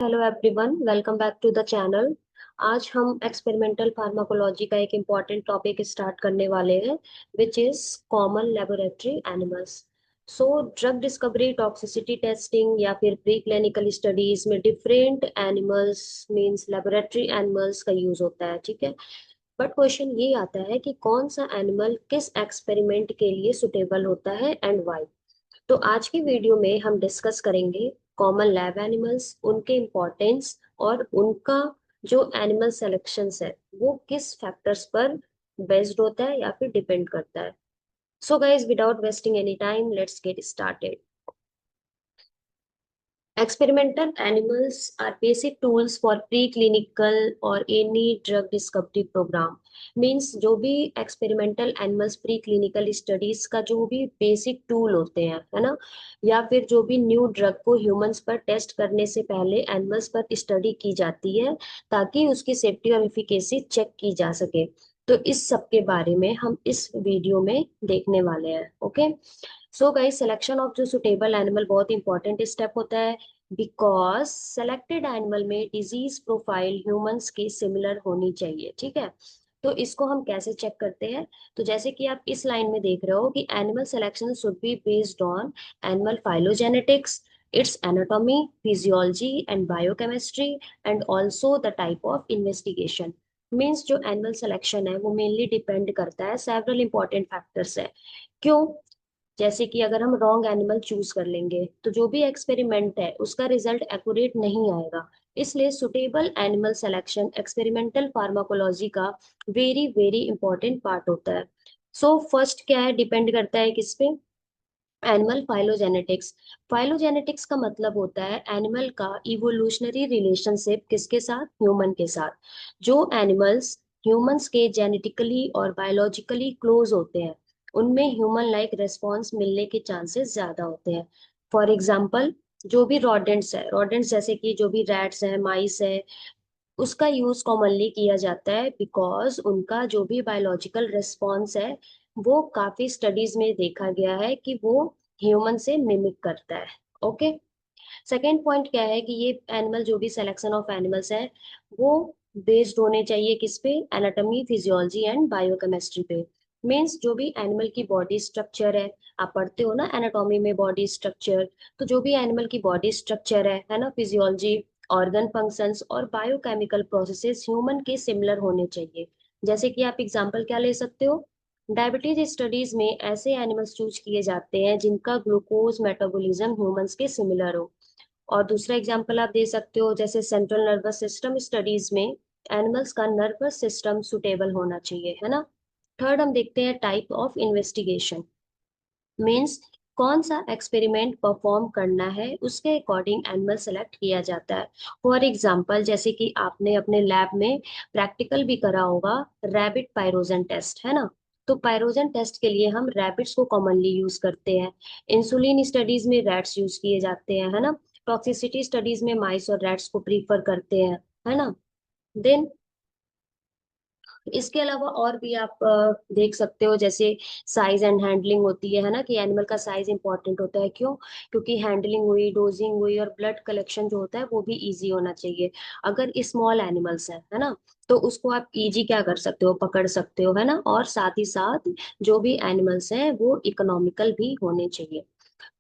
Hello everyone, welcome back to the channel. आज हम experimental pharmacology का एक इम्पॉर्टेंट टॉपिक स्टार्ट करने वाले हैं, which is common laboratory animals. So drug discovery, toxicity testing या फिर प्री क्लिनिकल स्टडीज में different animals means laboratory animals का यूज होता है, ठीक है। बट क्वेश्चन ये आता है कि कौन सा एनिमल किस एक्सपेरिमेंट के लिए सुटेबल होता है एंड वाई। तो आज की वीडियो में हम डिस्कस करेंगे कॉमन लैब एनिमल्स, उनके इम्पोर्टेंस और उनका जो एनिमल सिलेक्शंस है वो किस फैक्टर्स पर बेस्ड होता है या फिर डिपेंड करता है। So guys, without wasting any time, let's get started. Experimental animals are basic tools for preclinical or any drug discovery program. Means जो भी experimental animals pre clinical studies का जो भी बेसिक टूल होते हैं, है ना, या फिर जो भी न्यू ड्रग को ह्यूमंस पर टेस्ट करने से पहले एनिमल्स पर स्टडी की जाती है ताकि उसकी सेफ्टी और एफिकेसी चेक की जा सके। तो इस सब के बारे में हम इस वीडियो में देखने वाले हैं। Okay, so guys, selection of जो सुटेबल एनिमल बहुत इंपॉर्टेंट स्टेप होता है, बिकॉज सेलेक्टेड एनिमल में डिजीज प्रोफाइल ह्यूमंस की सिमिलर होनी चाहिए, ठीक है। तो इसको हम कैसे चेक करते हैं? तो जैसे कि आप इस लाइन में देख रहे हो कि animal selection should be based on animal phylogenetics, its anatomy, physiology and biochemistry and also the type of investigation। Means जो एनिमल सिलेक्शन है वो मेनली डिपेंड करता है सेवरल इंपॉर्टेंट फैक्टर्स है। क्यों? जैसे कि अगर हम रॉन्ग एनिमल चूज कर लेंगे तो जो भी एक्सपेरिमेंट है उसका रिजल्ट एक्यूरेट नहीं आएगा। इसलिए suitable animal selection experimental pharmacology का वेरी वेरी इंपॉर्टेंट पार्ट होता है। सो फर्स्ट क्या है, डिपेंड करता है किस पे? Animal phylogenetics. फाइलोजेनेटिक्स का मतलब होता है एनिमल का इवोल्यूशनरी रिलेशनशिप किसके साथ? ह्यूमन के साथ। जो एनिमल्स ह्यूमंस के जेनेटिकली और बायोलॉजिकली क्लोज होते हैं उनमें ह्यूमन लाइक रेस्पॉन्स मिलने के चांसेस ज्यादा होते हैं। फॉर एग्जाम्पल, जो भी रॉडेंट्स है, रॉडेंट्स जैसे कि जो भी रैट्स है, माइस है, उसका यूज कॉमनली किया जाता है बिकॉज उनका जो भी बायोलॉजिकल रिस्पॉन्स है वो काफी स्टडीज में देखा गया है कि वो ह्यूमन से मिमिक करता है। ओके, सेकेंड पॉइंट क्या है कि ये एनिमल जो भी सिलेक्शन ऑफ एनिमल्स है वो बेस्ड होने चाहिए किस पे? एनाटॉमी, फिजियोलॉजी एंड बायोकेमिस्ट्री पे। मीन्स जो भी एनिमल की बॉडी स्ट्रक्चर है, आप पढ़ते हो ना एनाटॉमी में बॉडी स्ट्रक्चर, तो जो भी एनिमल की बॉडी स्ट्रक्चर है ना, फिजियोलॉजी, ऑर्गन फंक्शंस और बायोकेमिकल प्रोसेसेस ह्यूमन के सिमिलर होने चाहिए। जैसे कि आप एग्जांपल क्या ले सकते हो? डायबिटीज स्टडीज में ऐसे एनिमल्स चूज किए जाते हैं जिनका ग्लूकोज मेटाबॉलिज्म ह्यूमंस के सिमिलर हो। और दूसरा एग्जांपल आप दे सकते हो, जैसे सेंट्रल नर्वस सिस्टम स्टडीज में एनिमल्स का नर्वस सिस्टम सुटेबल होना चाहिए, है ना। थर्ड हम देखते हैं टाइप ऑफ इन्वेस्टिगेशन। मीन्स कौन सा एक्सपेरिमेंट परफॉर्म करना है उसके अकॉर्डिंग एनिमल सेलेक्ट किया जाता है। फॉर एग्जाम्पल, जैसे कि आपने अपने लैब में प्रैक्टिकल भी करा होगा, रैबिट पायरोजन टेस्ट, है ना। तो पायरोजन टेस्ट के लिए हम रैबिट्स को कॉमनली यूज करते हैं। इंसुलिन स्टडीज में रैट्स यूज किए जाते हैं, है ना। टॉक्सिसिटी स्टडीज में माइस और रैट्स को प्रीफर करते हैं, है ना। देन इसके अलावा और भी आप देख सकते हो, जैसे साइज एंड हैंडलिंग होती है ना, कि एनिमल का साइज इंपॉर्टेंट होता है। क्यों? क्योंकि हैंडलिंग हुई, डोजिंग हुई और ब्लड कलेक्शन जो होता है वो भी इजी होना चाहिए। अगर स्मॉल एनिमल्स है ना, तो उसको आप इजी क्या कर सकते हो, पकड़ सकते हो, है ना। और साथ ही साथ जो भी एनिमल्स हैं वो इकोनॉमिकल भी होने चाहिए।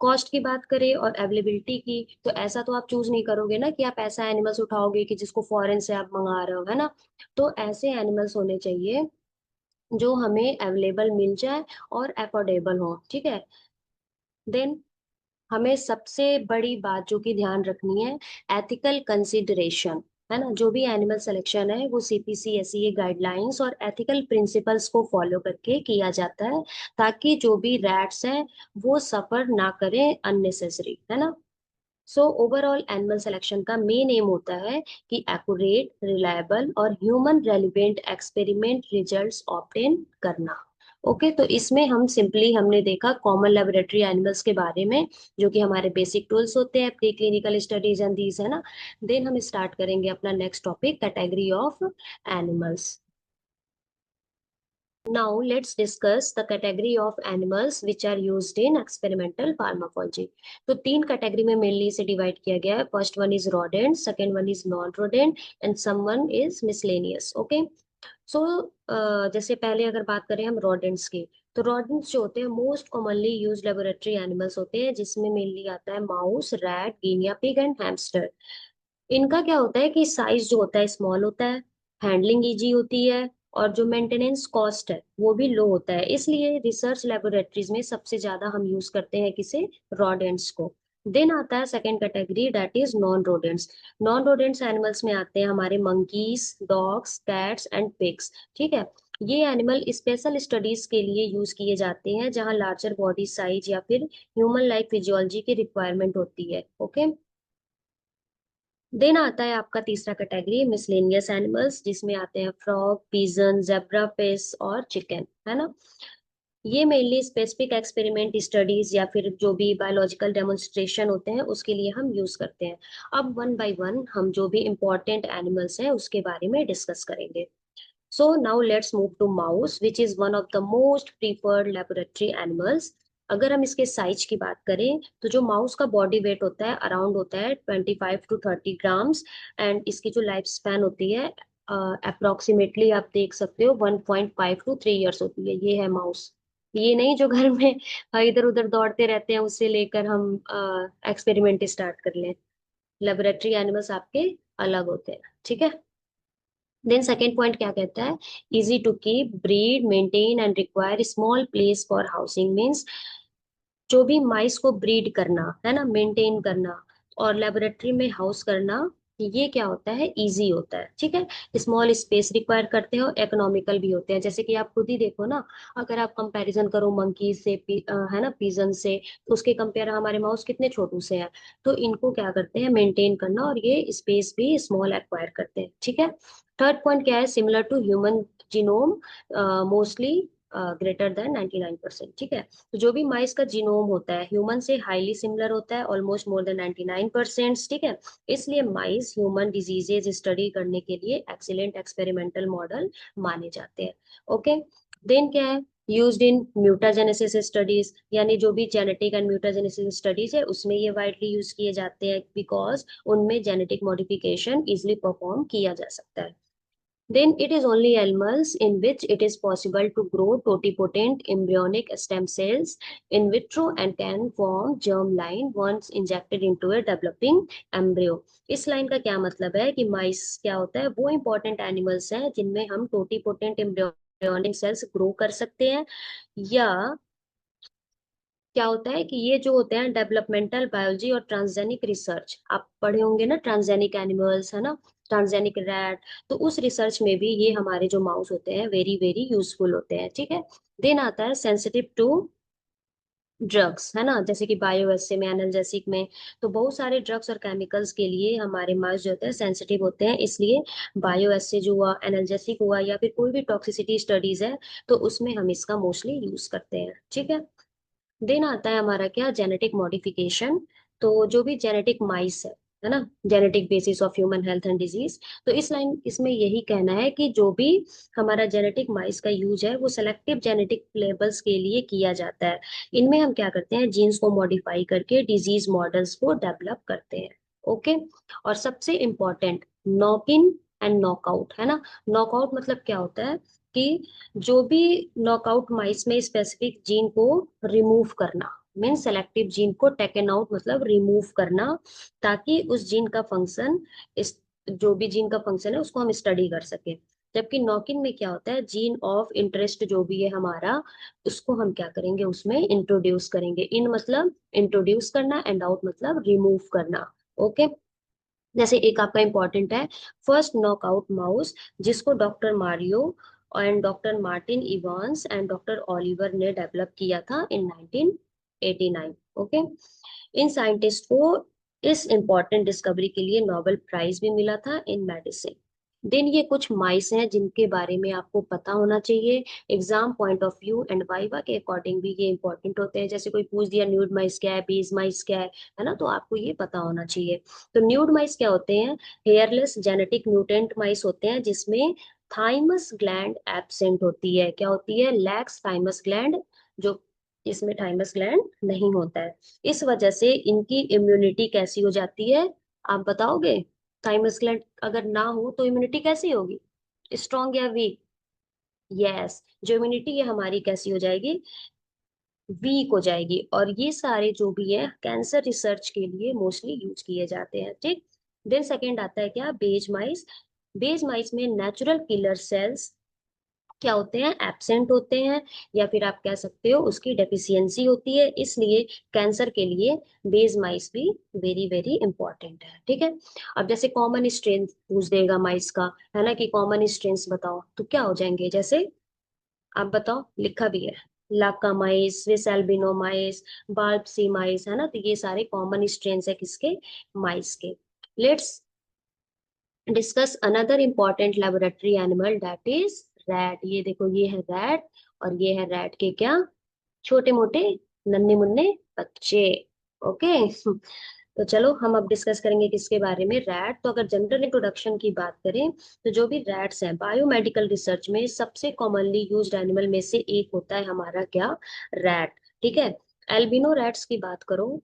कॉस्ट की बात करें और अवेलेबिलिटी की, तो ऐसा तो आप चूज नहीं करोगे ना कि आप ऐसा एनिमल्स उठाओगे कि जिसको फॉरेन से आप मंगा रहे हो, है ना। तो ऐसे एनिमल्स होने चाहिए जो हमें अवेलेबल मिल जाए और अफोर्डेबल हो, ठीक है। देन हमें सबसे बड़ी बात जो कि ध्यान रखनी है, एथिकल कंसिडरेशन, है ना। जो भी एनिमल सिलेक्शन है वो सीपीसीएसई गाइडलाइंस और एथिकल प्रिंसिपल्स को फॉलो करके किया जाता है ताकि जो भी रैट्स हैं वो सफर ना करें अननेसेसरी, है ना। सो ओवरऑल एनिमल सिलेक्शन का मेन एम होता है कि एक्यूरेट, रिलायबल और human relevant experiment results obtain करना। ओके, तो इसमें हम सिंपली हमने देखा कॉमन लेबोरेटरी एनिमल्स के बारे में, जो कि हमारे बेसिक टूल्स होते हैं pre clinical studies and these, है ना। देन हम स्टार्ट करेंगे अपना next topic, category of animals. Now let's discuss the category of animals which are used in experimental pharmacology. तो तीन कैटेगरी में मेनली इसे डिवाइड किया गया है. First one is rodent, second one is non rodent and some one is miscellaneous. Okay. So जैसे पहले अगर बात करें हम rodents की, तो rodents जो होते हैं most commonly use laboratory animals होते हैं, जिसमें मेनली आता है mouse, rat, Guinea pig and hamster. इनका क्या होता है कि साइज जो होता है स्मॉल होता है, हैंडलिंग इजी होती है, और जो मेंटेनेंस कॉस्ट है वो भी लो होता है. इसलिए रिसर्च लेबोरेटरीज में सबसे ज्यादा हम यूज करते हैं किसे, रोडेंट्स को. देन आता है second category, that is non rodents. Non rodents animals में आते हैं हमारे monkeys, dogs, cats and pigs. ठीक है. ये एनिमल स्पेशल स्टडीज के लिए यूज किए जाते हैं जहां लार्जर बॉडी साइज या फिर ह्यूमन लाइक फिजियोलॉजी की रिक्वायरमेंट होती है. ओके. देन आता है आपका तीसरा कैटेगरी, मिसलेनियस एनिमल्स, जिसमें आते हैं फ्रॉग, पीजन, जेब्रा फिश और चिकन, है ना. ये मेनली स्पेसिफिक एक्सपेरिमेंट स्टडीज या फिर जो भी बायोलॉजिकल डेमोन्स्ट्रेशन होते हैं उसके लिए हम यूज करते हैं. अब वन बाय वन हम जो भी इंपॉर्टेंट एनिमल्स हैं उसके बारे में डिस्कस करेंगे. So now let's move to mouse, which is one of the most preferred laboratory animals. अगर हम इसके साइज की बात करें तो जो माउस का बॉडी वेट होता है अराउंड होता है 25 to 30 ग्राम्स. एंड इसकी जो लाइफ स्पैन होती है अप्रोक्सीमेटली आप देख सकते हो 1.5 to 3 years होती है. ये है माउस. ये नहीं जो घर में इधर उधर दौड़ते रहते हैं उससे लेकर हम एक्सपेरिमेंट स्टार्ट कर लें. लेबोरेटरी एनिमल्स आपके अलग होते हैं. ठीक है. देन सेकेंड पॉइंट क्या कहता है, easy to keep, breed, maintain and require small place for housing. Means जो भी माइस को ब्रीड करना है ना, मेंटेन करना और लेबोरेटरी में हाउस करना, ये क्या होता है, इजी होता है. ठीक है. स्मॉल स्पेस रिक्वायर करते हो, इकोनॉमिकल भी होते हैं. जैसे कि आप खुद ही देखो ना, अगर आप कंपैरिजन करो मंकी से है ना, पिजन से, तो उसके कंपेयर हमारे माउस कितने छोटू से हैं. तो इनको क्या करते हैं, मेंटेन करना, और ये स्पेस भी स्मॉल एक्वायर करते हैं. ठीक है. थर्ड पॉइंट क्या है, similar to human genome, mostly greater than 99%. ठीक है. तो जो भी माइस का जीनोम होता है ह्यूमन से हाईली सिमिलर होता है, ऑलमोस्ट मोर देन 99%. ठीक है. इसलिए माइस ह्यूमन डिजीजेज स्टडी करने के लिए एक्सीलेंट एक्सपेरिमेंटल मॉडल माने जाते हैं. ओके. देन क्या है, यूज्ड इन म्यूटाजेनेसिस स्टडीज, यानी जो भी जेनेटिक एंड म्यूटाजेनेसिस स्टडीज है उसमें ये वाइडली यूज किए जाते हैं बिकॉज उनमें जेनेटिक मॉडिफिकेशन इजिली परफॉर्म किया जा सकता है. Then it is only animals in which it is possible to grow totipotent embryonic stem cells in vitro and can form germ line once injected into a developing embryo. इस line का क्या मतलब है कि माइस क्या होता है, वो इंपॉर्टेंट एनिमल्स हैं जिनमें हम टोटीपोटेंट एम्ब्रियोनिक सेल्स ग्रो कर सकते हैं. या क्या होता है कि ये जो होते हैं डेवलपमेंटल बायोलॉजी और ट्रांसजेनिक रिसर्च, आप पढ़े होंगे ना, ट्रांसजेनिक एनिमल्स है ना, ट्रांसजेनिक रैट. तो उस रिसर्च में भी ये हमारे जो माउस होते हैं वेरी वेरी यूजफुल होते हैं. ठीक है. देन आता है सेंसिटिव टू ड्रग्स, है ना, जैसे कि बायोएसए में, एनाल्जेसिक में. तो बहुत सारे ड्रग्स और केमिकल्स के लिए हमारे माउस जो होते हैं सेंसिटिव होते हैं. इसलिए बायोएसए जो हुआ, एनाल्जेसिक हुआ, या फिर कोई भी टॉक्सिसिटी स्टडीज है तो उसमें हम इसका मोस्टली यूज करते हैं. ठीक है. देन आता है हमारा क्या, जेनेटिक मॉडिफिकेशन. तो जो भी जेनेटिक माइस है ना, genetic basis of human health and disease. तो इस लाइन इसमें यही कहना है कि जो भी हमारा जेनेटिक माइस का यूज है वो सेलेक्टिव जेनेटिक लेबल्स के लिए किया जाता है. इनमें हम क्या करते हैं, जीन्स को मॉडिफाई करके डिजीज मॉडल्स को डेवलप करते हैं. ओके. और सबसे important, knock in and knockout, है ना. नॉकआउट मतलब क्या होता है कि जो भी नॉकआउट माइस में स्पेसिफिक जीन को रिमूव करना, मीन सेलेक्टिव जीन को टेकन आउट मतलब रिमूव करना, ताकि उस जीन का फंक्शन, इस जो भी जीन का फंक्शन है उसको हम स्टडी कर सके. जबकि नॉकिन में क्या होता है, जीन ऑफ इंटरेस्ट जो भी है हमारा, उसको हम क्या करेंगे, उसमें इंट्रोड्यूस करेंगे. इन मतलब इंट्रोड्यूस करना, एंड आउट मतलब रिमूव करना. ओके. जैसे एक आपका इंपॉर्टेंट है, फर्स्ट नॉकआउट माउस, जिसको doctor Mario and doctor Martin Evans and doctor Oliver ने डेवलप किया था इन 1989. ओके. इन साइंटिस्ट को इस इंपॉर्टेंट डिस्कवरी के लिए नोबेल प्राइज भी मिला था इन मेडिसिन. देन ये कुछ माइस हैं जिनके बारे में आपको पता होना चाहिए. Exam point of view and viva के अकॉर्डिंग भी ये इंपॉर्टेंट होते हैं. जैसे कोई पूछ दिया न्यूड माइस क्या है, बीज माइस क्या है ना, तो आपको ये पता होना चाहिए. तो न्यूड माइस क्या होते हैं, हेयरलेस जेनेटिक म्यूटेंट माइस होते हैं जिसमें थाइमस ग्लैंड एब्सेंट होती है। क्या होती है? लैक्स थाइमस ग्लैंड, जो इसमें थाइमस ग्लैंड नहीं होता है। इस वजह से इनकी इम्यूनिटी कैसी हो जाती है, आप बताओगे? थाइमस ग्लैंड अगर ना हो तो इम्यूनिटी कैसी होगी, स्ट्रॉन्ग या वीक? यस, जो इम्यूनिटी है हमारी कैसी हो जाएगी, वीक हो जाएगी। और ये सारे जो भी है कैंसर रिसर्च के लिए मोस्टली यूज किए जाते हैं, ठीक। देन सेकेंड आता है क्या, बेज माइस। बेज माइस में नेचुरल किलर सेल्स क्या होते हैं, एब्सेंट होते हैं, या फिर आप कह सकते हो उसकी डेफिशिएंसी होती है, इसलिए कैंसर के लिए बेज माइस भी वेरी वेरी इंपॉर्टेंट है, ठीक है। अब जैसे कॉमन स्ट्रेन पूछ देगा माइस का, है ना, कि कॉमन स्ट्रेन्स बताओ, तो क्या हो जाएंगे, जैसे आप बताओ, लिखा भी है, लाका माइस, स्विस एल्बिनो माइस, बार्बसी माइस, है ना। तो ये सारे कॉमन स्ट्रेन्स है किसके, माइस के। Let's discuss another important laboratory animal, that is rat. ये देखो, ये है रैट, और ये है रैट के क्या, छोटे मोटे नन्हे मुन्ने बच्चे। ओके तो चलो हम अब डिस्कस करेंगे किसके बारे में, रैट। तो अगर जनरल इंट्रोडक्शन की बात करें, तो जो भी रैट्स हैं, बायोमेडिकल रिसर्च में सबसे कॉमनली यूज्ड एनिमल में से एक होता है हमारा क्या, रैट, ठीक है। एल्बिनो रैट्स की बात करो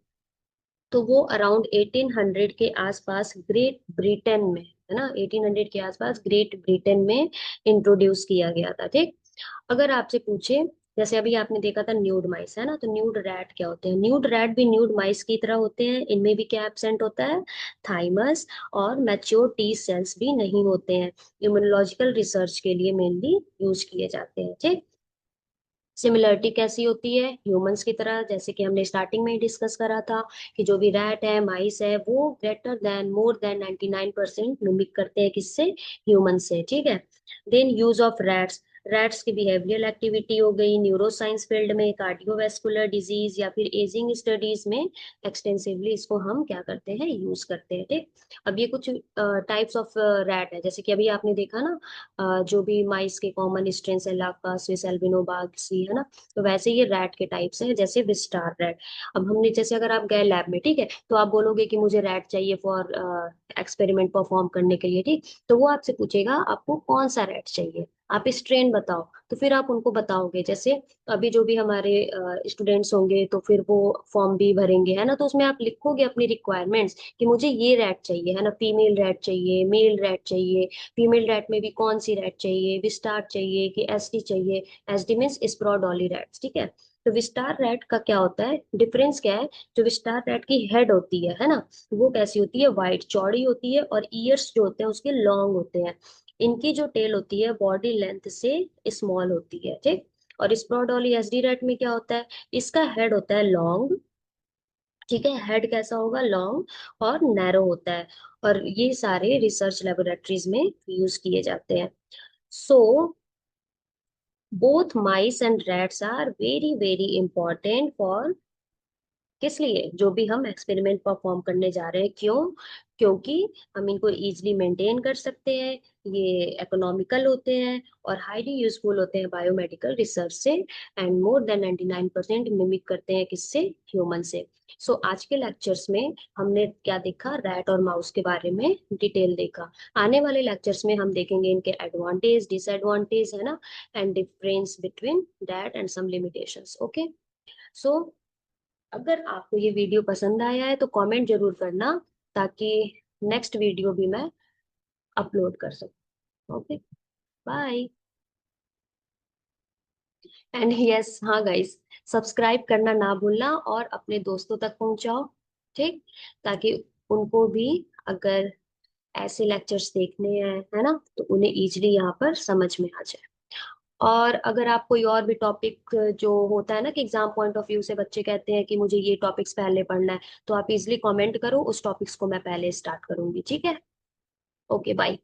तो वो अराउंड 1800 के आसपास ग्रेट ब्रिटेन में, है ना, 1800 के आसपास ग्रेट ब्रिटेन में इंट्रोड्यूस किया गया था, ठीक। अगर आपसे पूछे, जैसे अभी आपने देखा था न्यूड माइस, है ना, तो न्यूड रैट क्या होते हैं, न्यूड रैट भी न्यूड माइस की तरह होते हैं, इनमें भी क्या एब्सेंट होता है, थाइमस, और मैच्योर टी सेल्स भी नहीं होते हैं। इम्यूनोलॉजिकल रिसर्च के लिए मेनली यूज किए जाते हैं, ठीक। सिमिलरिटी कैसी होती है, ह्यूमंस की तरह, जैसे कि हमने स्टार्टिंग में ही डिस्कस करा था, कि जो भी रैट है, माइस है, वो greater than more than 99% mimic करते हैं किससे, ह्यूमन से, ठीक है। Then use of rats, rats की बिहेवियरल एक्टिविटी हो गई न्यूरोसाइंस फील्ड में, कार्डियोवेस्कुलर डिजीज या फिर एजिंग स्टडीज में एक्सटेंसिवली इसको हम क्या करते हैं, यूज करते हैं, ठीक। अब ये कुछ टाइप्स ऑफ रैट है, जैसे कि अभी आपने देखा ना, जो भी माइस के कॉमन स्ट्रेन्स है, लाका, स्विस एल्बिनो, बार्बसी, है ना, तो वैसे ये रैट के टाइप्स हैं, जैसे विस्टार रैट। अब हमने जैसे, अगर आप गए लैब में, ठीक है, तो आप बोलोगे कि मुझे रैट चाहिए फॉर एक्सपेरिमेंट परफॉर्म करने के लिए, ठीक, तो वो आपसे पूछेगा आपको कौन सा रैट चाहिए, आप स्ट्रेन बताओ, तो फिर आप उनको बताओगे। जैसे अभी जो भी हमारे स्टूडेंट्स होंगे, तो फिर वो फॉर्म भी भरेंगे, है ना, तो उसमें आप लिखोगे अपनी रिक्वायरमेंट्स, कि मुझे ये रैट चाहिए, है ना, फीमेल रैट चाहिए, मेल रैट चाहिए, फीमेल रैट में भी कौन सी रैट चाहिए, विस्टार चाहिए कि एसडी चाहिए, एसडी मीन्स स्प्रोडोली रैट्स, ठीक है। तो विस्टार रैट का क्या होता है, डिफरेंस क्या है, जो विस्टार रैट की हेड होती है ना, वो कैसी होती है, वाइड चौड़ी होती है, और ईयर्स जो होते हैं उसके लॉन्ग होते हैं। इनकी जो टेल होती है बॉडी लेंथ से स्मॉल होती है, ठीक। और स्प्रोडोली एसडी रैट में क्या होता है, इसका हेड होता है लॉन्ग, ठीक है, हेड कैसा होगा, लॉन्ग और नैरो होता है। और ये सारे रिसर्च लेबोरेटरीज में यूज किए जाते हैं। So both mice and rats are very very important for, किस लिए, जो भी हम एक्सपेरिमेंट परफॉर्म करने जा रहे हैं, क्यों, क्योंकि हम इनको इजीली मेंटेन कर सकते हैं, ये इकोनॉमिकल होते हैं, और हाईली यूजफुल होते हैं बायोमेडिकल रिसर्च से, एंड मोर देन 99% मिमिक करते हैं किससे, ह्यूमन से। सो आज के लेक्चर्स में हमने क्या देखा, रैट और माउस के बारे में डिटेल देखा। आने वाले लेक्चर्स में हम देखेंगे इनके एडवांटेज, डिसएडवांटेज, है ना, and difference between that and some limitations. Okay, so अगर आपको ये वीडियो पसंद आया है तो कमेंट जरूर करना, ताकि नेक्स्ट वीडियो भी मैं अपलोड कर सकूं। Okay, bye. एंड यस, हाँ गाइस, सब्सक्राइब करना ना भूलना, और अपने दोस्तों तक पहुंचाओ, ठीक, ताकि उनको भी अगर ऐसे लेक्चर्स देखने हैं, है ना, तो उन्हें इजीली यहाँ पर समझ में आ जाए। और अगर आप कोई और भी टॉपिक, जो होता है ना कि एग्जाम पॉइंट ऑफ व्यू से बच्चे कहते हैं कि मुझे ये टॉपिक्स पहले पढ़ना है, तो आप इजिली कमेंट करो, उस टॉपिक्स को मैं पहले स्टार्ट करूंगी, ठीक है। Okay, bye.